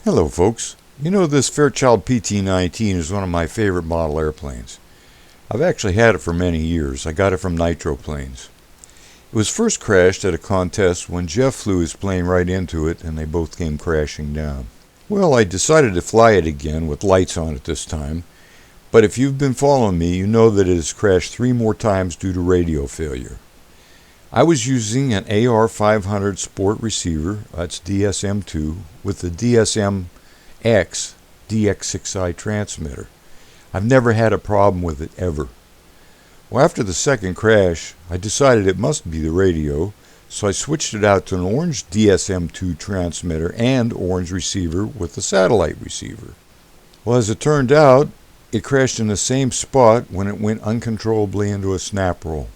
Hello folks, you know this Fairchild PT-19 is one of my favorite model airplanes. I've actually had it for many years. I got it from NitroPlanes. It was first crashed at a contest when Jeff flew his plane right into it and they both came crashing down. Well, I decided to fly it again with lights on it this time, but if you've been following me, you know that it has crashed 3 more times due to radio failure. I was using an AR500 sport receiver, that's DSM-2, with the DSM-X DX8 transmitter. I've never had a problem with it ever. Well, after the second crash, I decided it must be the radio, so I switched it out to an orange DSM-2 transmitter and orange receiver with a satellite receiver. Well, as it turned out, it crashed in the same spot when it went uncontrollably into a snap roll.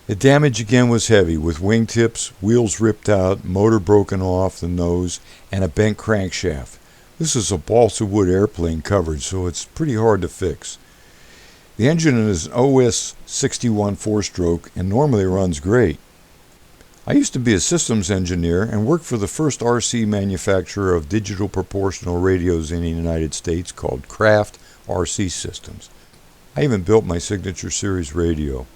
The damage again was heavy, with wingtips, wheels ripped out, motor broken off the nose, and a bent crankshaft. This is a balsa wood airplane coverage, so it's pretty hard to fix. The engine is an OS 61 4-stroke and normally runs great. I used to be a systems engineer and worked for the first RC manufacturer of digital proportional radios in the United States called Kraft RC Systems. I even built my signature series radio.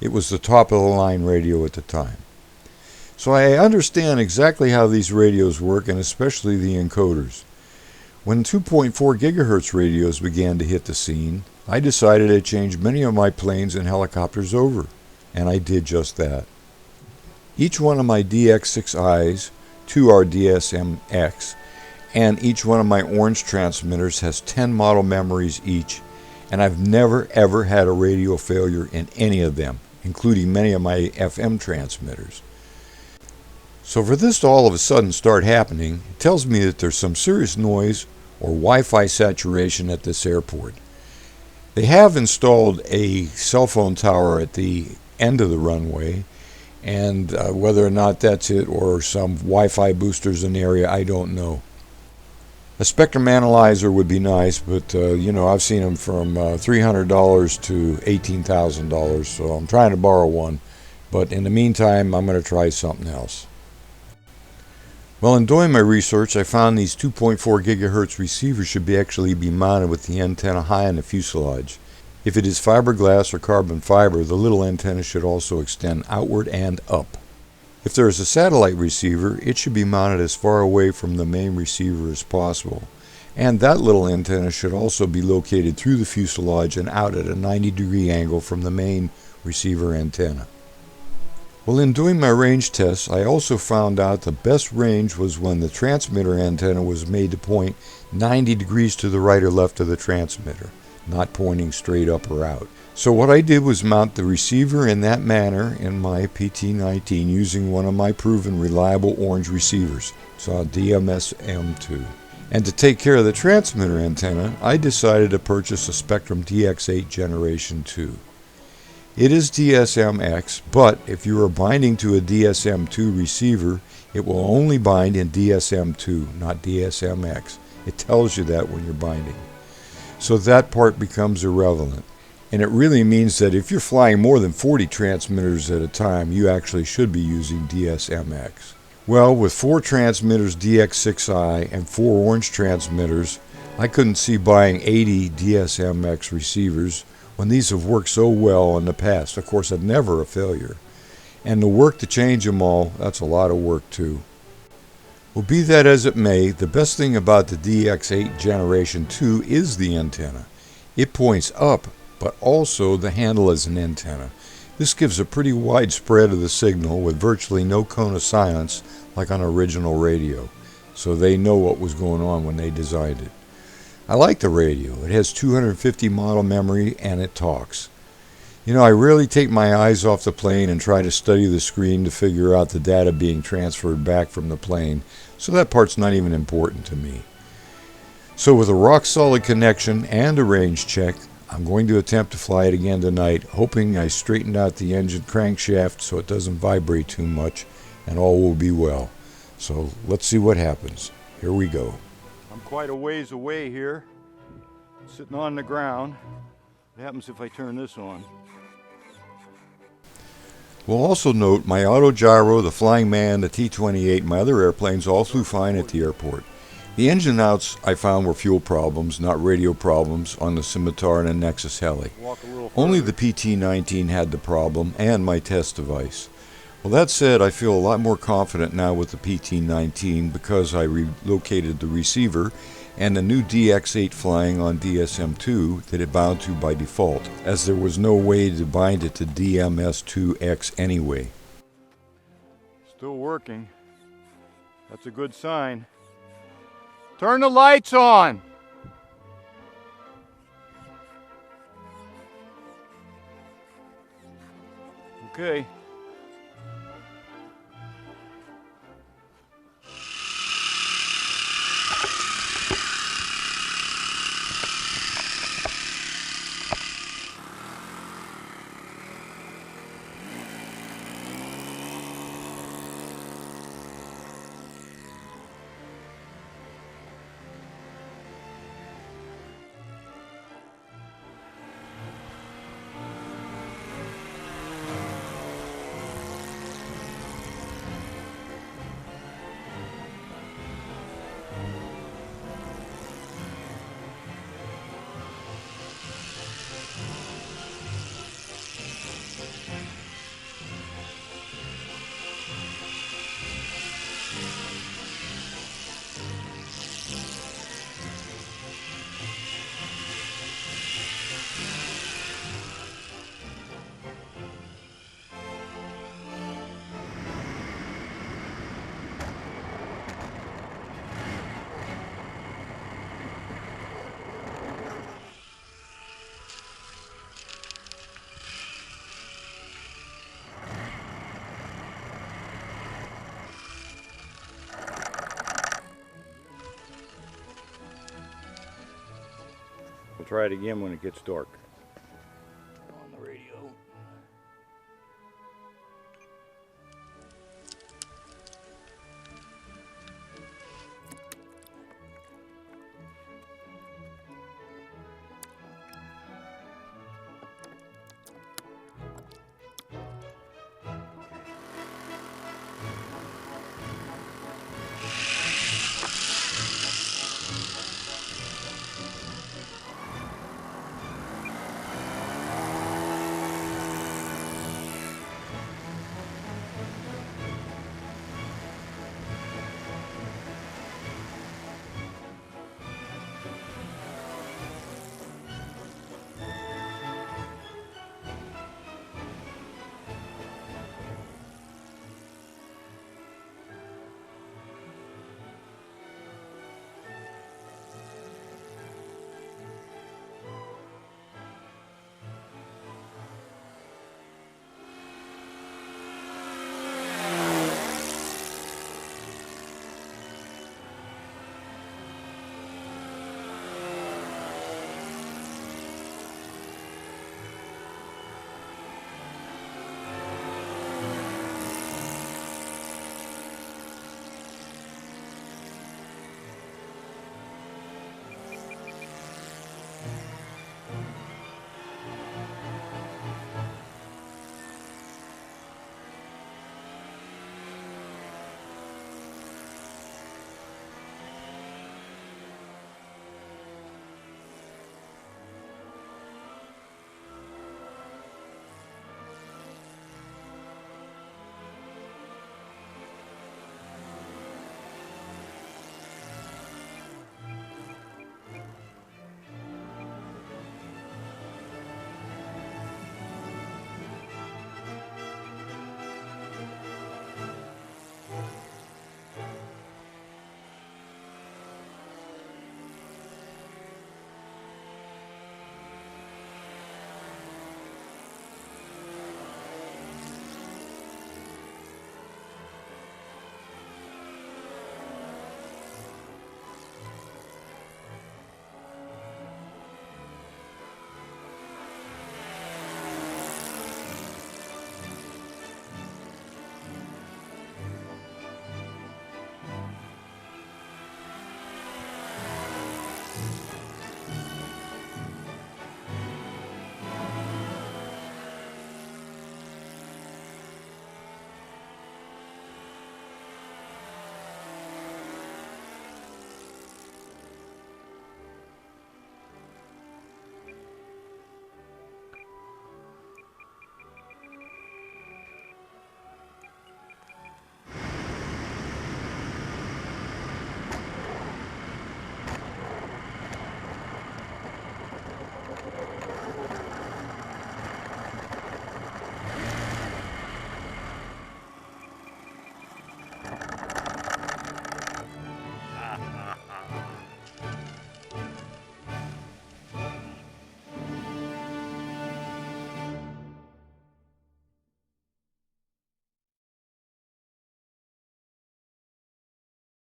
It was the top of the line radio at the time. So I understand exactly how these radios work, and especially the encoders. When 2.4 gigahertz radios began to hit the scene, I decided to change many of my planes and helicopters over, and I did just that. Each one of my DX6Is, 2 are DSM-X, and each one of my orange transmitters has 10 model memories each, and I've never ever had a radio failure in any of them, including many of my FM transmitters. So for this to all of a sudden start happening, it tells me that there's some serious noise or Wi-Fi saturation at this airport. They have installed a cell phone tower at the end of the runway, and whether or not that's it or some Wi-Fi boosters in the area, I don't know. A Spektrum analyzer would be nice, but I've seen them from $300 to $18,000, so I'm trying to borrow one. But in the meantime, I'm going to try something else. Well, in doing my research, I found these 2.4 gigahertz receivers should actually be mounted with the antenna high in the fuselage. If it is fiberglass or carbon fiber, the little antenna should also extend outward and up. If there is a satellite receiver, it should be mounted as far away from the main receiver as possible. And that little antenna should also be located through the fuselage and out at a 90-degree angle from the main receiver antenna. Well, in doing my range tests, I also found out the best range was when the transmitter antenna was made to point 90 degrees to the right or left of the transmitter, not pointing straight up or out. So what I did was mount the receiver in that manner in my PT-19 using one of my proven reliable orange receivers. It's a DSM-2. And to take care of the transmitter antenna, I decided to purchase a Spektrum DX8 Generation 2. It is DSM-X, but if you are binding to a DSM-2 receiver, it will only bind in DSM-2, not DSM-X. It tells you that when you're binding. So that part becomes irrelevant. And it really means that if you're flying more than 40 transmitters at a time, you actually should be using DSM-X. Well, with 4 transmitters DX6I and 4 orange transmitters, I couldn't see buying 80 DSM-X receivers when these have worked so well in the past. Of course, I've never a failure. And the work to change them all, that's a lot of work too. Well, be that as it may, the best thing about the DX8 Generation 2 is the antenna. It points up, but also the handle is an antenna. This gives a pretty wide spread of the signal with virtually no cone of silence like on an original radio. So they know what was going on when they designed it. I like the radio. It has 250 model memory and it talks. I rarely take my eyes off the plane and try to study the screen to figure out the data being transferred back from the plane, so that part's not even important to me. So with a rock solid connection and a range check, I'm going to attempt to fly it again tonight, hoping I straightened out the engine crankshaft so it doesn't vibrate too much and all will be well. So let's see what happens. Here we go. I'm quite a ways away here, sitting on the ground. What happens if I turn this on? We'll also note my auto gyro, the Flying Man, the T-28, and my other airplanes all flew fine at the airport. The engine outs I found were fuel problems, not radio problems, on the Scimitar and a Nexus Heli. Only the PT-19 had the problem, and my test device. Well, that said, I feel a lot more confident now with the PT-19 because I relocated the receiver and the new DX8 flying on DSM-2 that it bound to by default, as there was no way to bind it to DMS2X anyway. Still working. That's a good sign. Turn the lights on! Okay. We'll try it again when it gets dark.